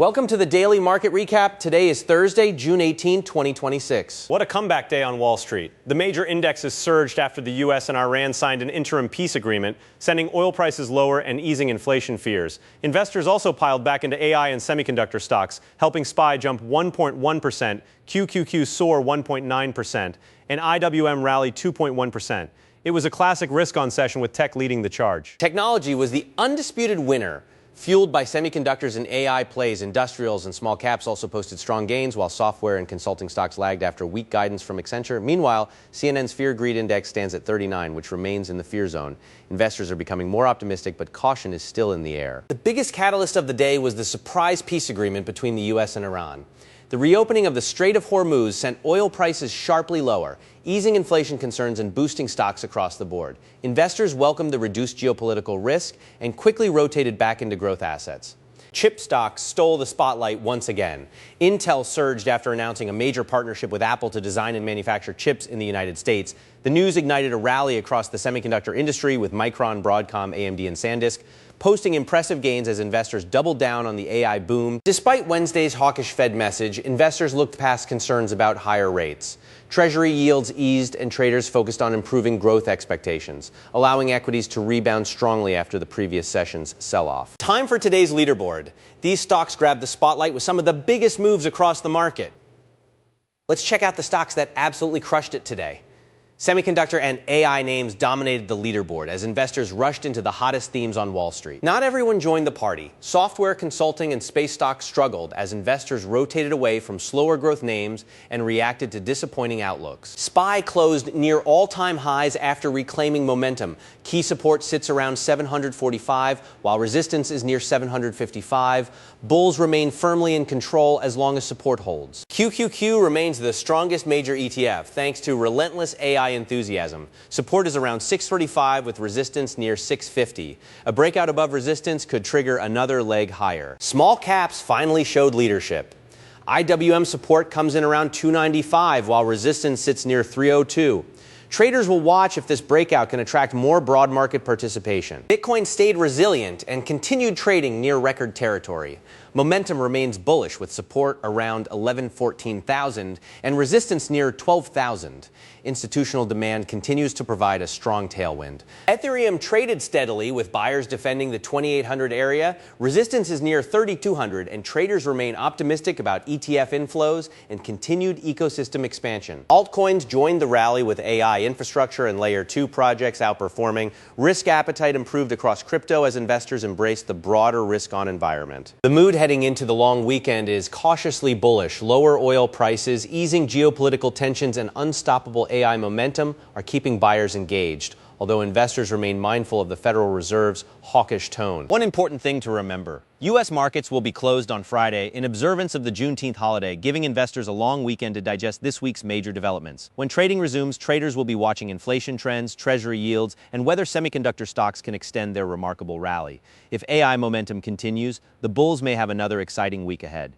Welcome to the Daily Market Recap. Today is Thursday, June 18, 2026. What a comeback day on Wall Street. The major indexes surged after the U.S. and Iran signed an interim peace agreement, sending oil prices lower and easing inflation fears. Investors also piled back into AI and semiconductor stocks, helping SPY jump 1.1%, QQQ soar 1.9%, and IWM rally 2.1%. It was a classic risk-on session with tech leading the charge. Technology was the undisputed winner. Fueled by semiconductors and AI plays, industrials and small caps also posted strong gains, while software and consulting stocks lagged after weak guidance from Accenture. Meanwhile, CNN's Fear Greed Index stands at 39, which remains in the fear zone. Investors are becoming more optimistic, but caution is still in the air. The biggest catalyst of the day was the surprise peace agreement between the U.S. and Iran. The reopening of the Strait of Hormuz sent oil prices sharply lower, easing inflation concerns and boosting stocks across the board. Investors welcomed the reduced geopolitical risk and quickly rotated back into growth assets. Chip stocks stole the spotlight once again. Intel surged after announcing a major partnership with Apple to design and manufacture chips in the United States. The news ignited a rally across the semiconductor industry, with Micron, Broadcom, AMD, and SanDisk posting impressive gains as investors doubled down on the AI boom. Despite Wednesday's hawkish Fed message, investors looked past concerns about higher rates. Treasury yields eased and traders focused on improving growth expectations, allowing equities to rebound strongly after the previous session's sell-off. Time for today's leaderboard. These stocks grabbed the spotlight with some of the biggest moves across the market. Let's check out the stocks that absolutely crushed it today. Semiconductor and AI names dominated the leaderboard as investors rushed into the hottest themes on Wall Street. Not everyone joined the party. Software, consulting, and space stocks struggled as investors rotated away from slower growth names and reacted to disappointing outlooks. SPY closed near all-time highs after reclaiming momentum. Key support sits around 745, while resistance is near 755. Bulls remain firmly in control as long as support holds. QQQ remains the strongest major ETF thanks to relentless AI enthusiasm. Support is around 635 with resistance near 650. A breakout above resistance could trigger another leg higher. Small caps finally showed leadership. IWM support comes in around 295 while resistance sits near 302. Traders will watch if this breakout can attract more broad market participation. Bitcoin stayed resilient and continued trading near record territory. Momentum remains bullish with support around 14,000 and resistance near 12,000. Institutional demand continues to provide a strong tailwind. Ethereum traded steadily with buyers defending the 2,800 area. Resistance is near 3,200 and traders remain optimistic about ETF inflows and continued ecosystem expansion. Altcoins joined the rally with AI infrastructure and Layer 2 projects outperforming. Risk appetite improved across crypto as investors embraced the broader risk-on environment. The mood heading into the long weekend is cautiously bullish. Lower oil prices, easing geopolitical tensions, and unstoppable AI momentum are keeping buyers engaged, although investors remain mindful of the Federal Reserve's hawkish tone. One important thing to remember: U.S. markets will be closed on Friday in observance of the Juneteenth holiday, giving investors a long weekend to digest this week's major developments. When trading resumes, traders will be watching inflation trends, treasury yields, and whether semiconductor stocks can extend their remarkable rally. If AI momentum continues, the bulls may have another exciting week ahead.